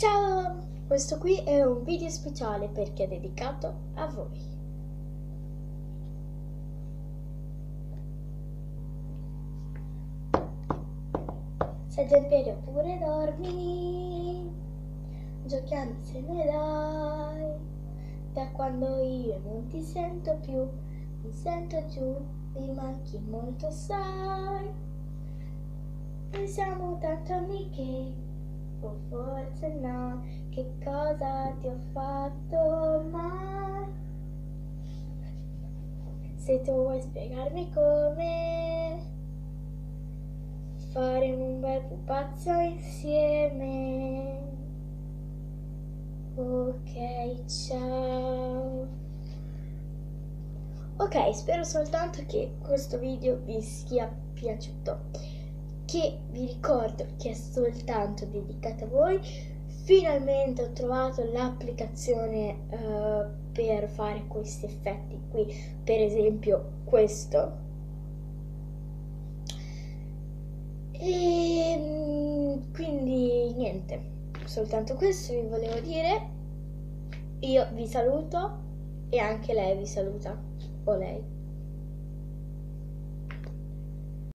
Ciao! Questo qui è un video speciale perché è dedicato a voi. Se già in piedi oppure dormi, giochiamo insieme dai. Da quando io non ti sento più, mi sento giù, mi manchi molto sai. Pensiamo tanto amiche, o forse no, che cosa ti ho fatto mai? Se tu vuoi spiegarmi come, faremo un bel pupazzo insieme. Ok, ciao. Ok, spero soltanto che questo video vi sia piaciuto, che vi ricordo che è soltanto dedicato a voi. Finalmente ho trovato l'applicazione per fare questi effetti qui, per esempio questo. E quindi niente, soltanto questo vi volevo dire. Io vi saluto e anche lei vi saluta, o lei.